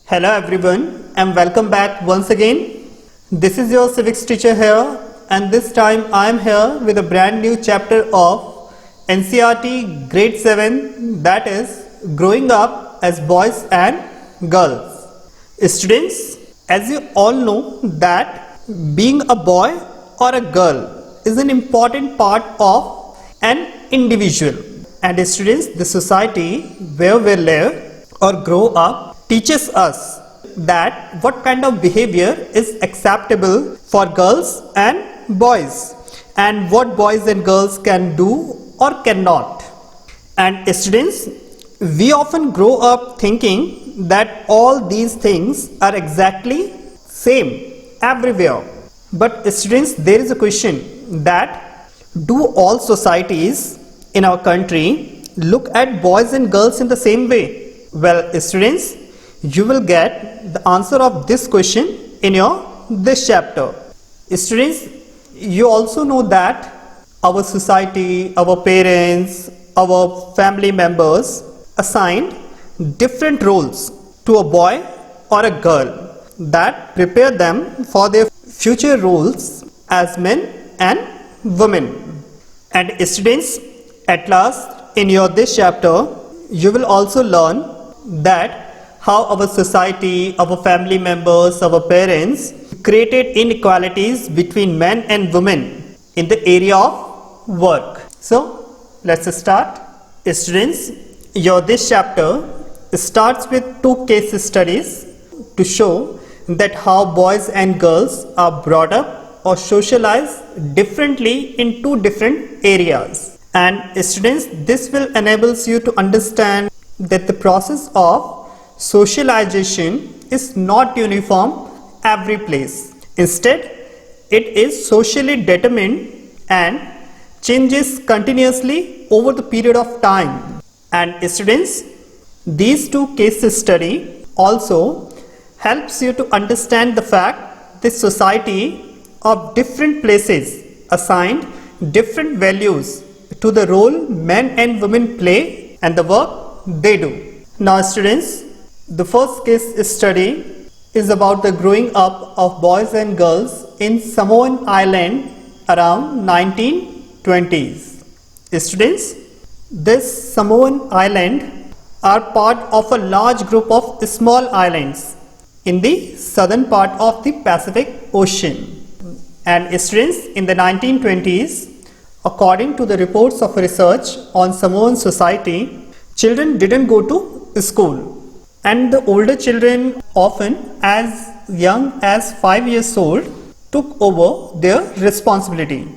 Hello everyone and welcome back once again. This is your civics teacher here, and this time I am here with a brand new chapter of NCERT grade 7, that is growing up as boys and girls. Students, as you all know that being a boy or a girl is an important part of an individual, and students, the society where we live or grow up teaches us that what kind of behavior is acceptable for girls and boys, and what boys and girls can do or cannot. And students, we often grow up thinking that all these things are exactly same everywhere. But students, there is a question that do all societies in our country look at boys and girls in the same way? Well, students, you will get the answer of this question in this chapter. Students, you also know that our society, our parents, our family members assigned different roles to a boy or a girl that prepare them for their future roles as men and women. And students, at last in this chapter, you will also learn that how our society, our family members, our parents created inequalities between men and women in the area of work. So let's start. Students, this chapter starts with two case studies to show that how boys and girls are brought up or socialized differently in two different areas. And students, this will enable you to understand that the process of socialization is not uniform every place. Instead, it is socially determined and changes continuously over the period of time. And students, these two case study also helps you to understand the fact that society of different places assigned different values to the role men and women play and the work they do. Now students, the first case study is about the growing up of boys and girls in Samoan Island around 1920s. Students, this Samoan Island are part of a large group of small islands in the southern part of the Pacific Ocean. And students, in the 1920s, according to the reports of research on Samoan society, children didn't go to school. And the older children, often as young as 5 years old, took over their responsibility.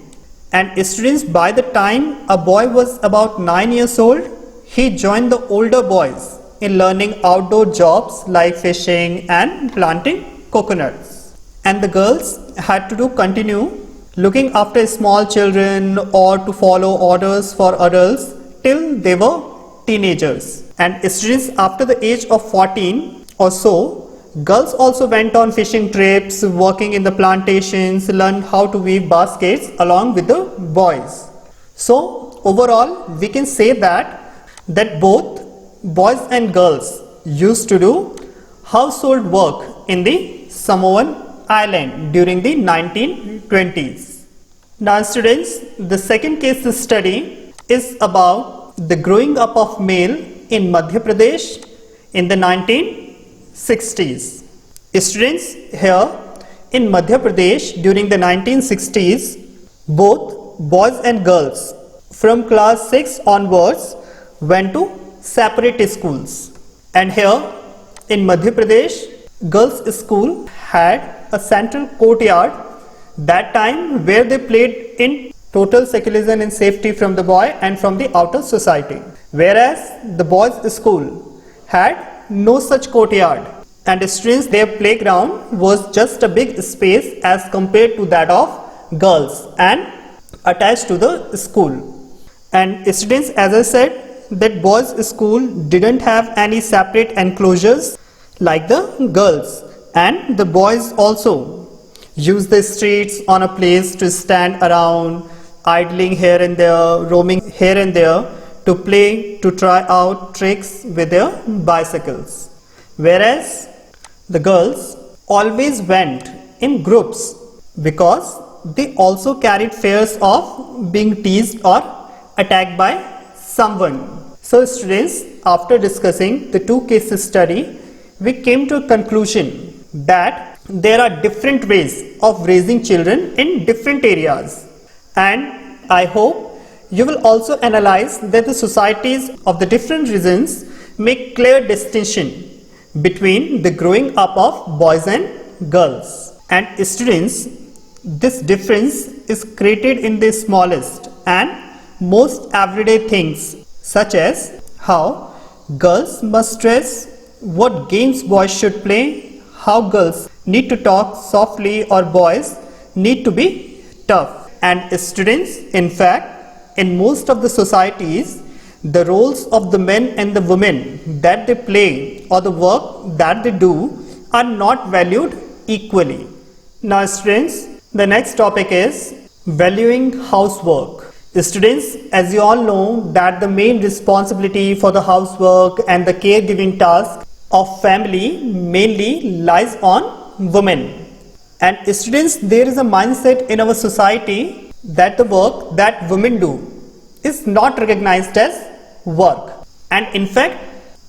And students, by the time a boy was about 9 years old, he joined the older boys in learning outdoor jobs like fishing and planting coconuts. And the girls had to continue looking after small children or to follow orders for adults till they were teenagers. And students, after the age of 14 or so, girls also went on fishing trips, working in the plantations, learned how to weave baskets along with the boys. So overall, we can say that both boys and girls used to do household work in the Samoan Island during the 1920s. Now students, the second case study is about the growing up of male in Madhya Pradesh in the 1960s. Students, here in Madhya Pradesh during the 1960s, both boys and girls from class 6 onwards went to separate schools. And here in Madhya Pradesh, girls' school had a central courtyard that time where they played in total seclusion and safety from the boy and from the outer society. Whereas the boys' school had no such courtyard, and students, their playground was just a big space as compared to that of girls and attached to the school. And students, as I said, that boys' school didn't have any separate enclosures like the girls, and the boys also used the streets on a place to stand around, idling here and there, roaming here and there, to play, to try out tricks with their bicycles. Whereas the girls always went in groups because they also carried fears of being teased or attacked by someone. So students, after discussing the two cases study, we came to a conclusion that there are different ways of raising children in different areas, and I hope you will analyze that the societies of the different regions make clear distinction between the growing up of boys and girls. And students, this difference is created in the smallest and most everyday things, such as how girls must dress, what games boys should play, how girls need to talk softly or boys need to be tough. And students, in fact, in most of the societies, the roles of the men and the women that they play or the work that they do are not valued equally. Now students, the next topic is valuing housework. Students, as you all know that the main responsibility for the housework and the caregiving task of family mainly lies on women. And students, there is a mindset in our society that the work that women do is not recognized as work, and in fact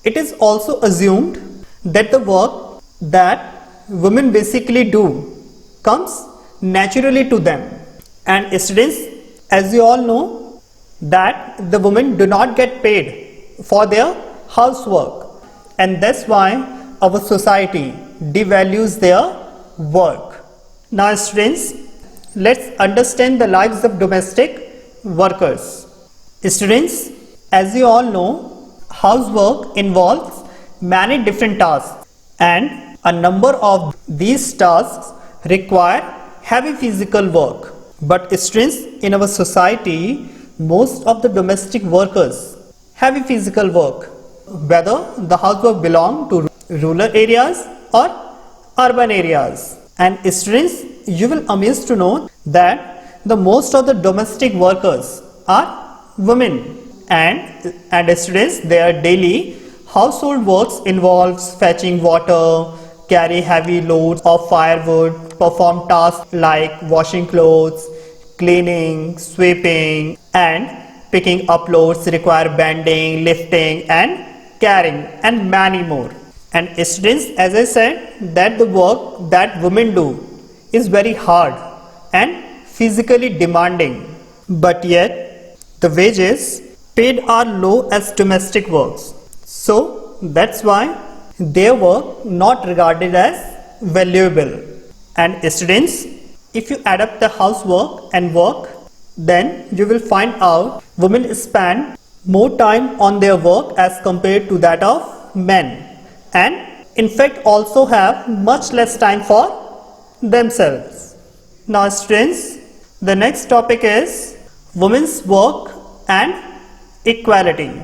it is also assumed that the work that women basically do comes naturally to them. And students, as you all know that the women do not get paid for their housework, and that's why our society devalues their work. Now students, let's understand the lives of domestic workers. Students, as you all know, housework involves many different tasks, and a number of these tasks require heavy physical work. But students, in our society, most of the domestic workers heavy physical work, whether the housework belong to rural areas or urban areas. And students, you will amazed to know that the most of the domestic workers are women. And students, their daily household works involves fetching water, carry heavy loads of firewood, perform tasks like washing clothes, cleaning, sweeping, and picking up loads require bending, lifting and carrying, and many more. And students, as I said, that the work that women do is very hard and physically demanding, but yet the wages paid are low as domestic works. So that's why their work not regarded as valuable. And students, if you add up the housework and work, then you will find out women spend more time on their work as compared to that of men, and in fact also have much less time for themselves. Now students, the next topic is women's work and equality.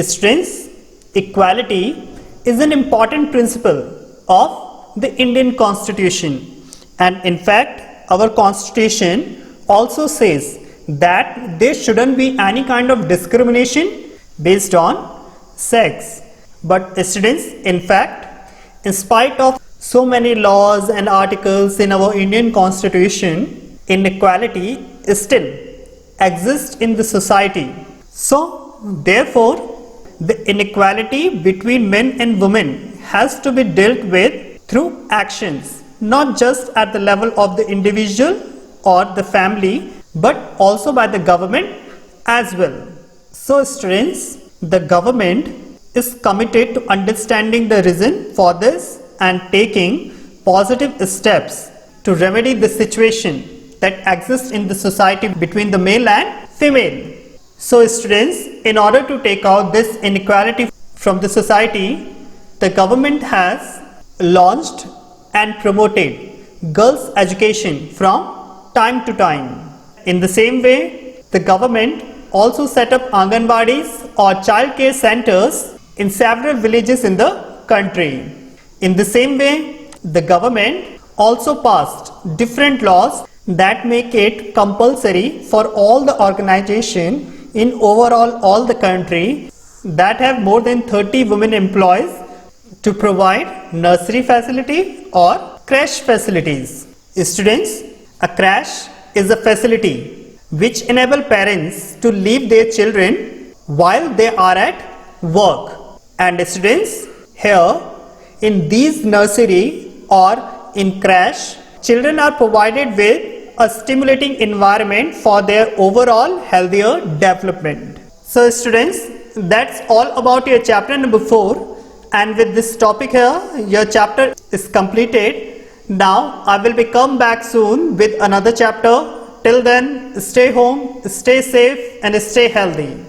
Students, equality is an important principle of the Indian Constitution, and in fact our Constitution also says that there shouldn't be any kind of discrimination based on sex. But students, in fact, in spite of so many laws and articles in our Indian Constitution, inequality still exists in the society. So therefore, the inequality between men and women has to be dealt with through actions, not just at the level of the individual or the family, but also by the government as well. So students, the government is committed to understanding the reason for this and taking positive steps to remedy the situation that exists in the society between the male and female. So students, in order to take out this inequality from the society, the government has launched and promoted girls' education from time to time. In the same way, the government also set up Anganwadis or child care centers in several villages in the country. In the same way, the government also passed different laws that make it compulsory for all the organizations in overall all the country that have more than 30 women employees to provide nursery facility or crash facilities. Students, a crash is a facility which enable parents to leave their children while they are at work. And students, here in these nursery or in crash, children are provided with a stimulating environment for their overall healthier development. So students, that's all about your chapter number 4. And with this topic here, your chapter is completed. Now I will be come back soon with another chapter. Till then, stay home, stay safe and stay healthy.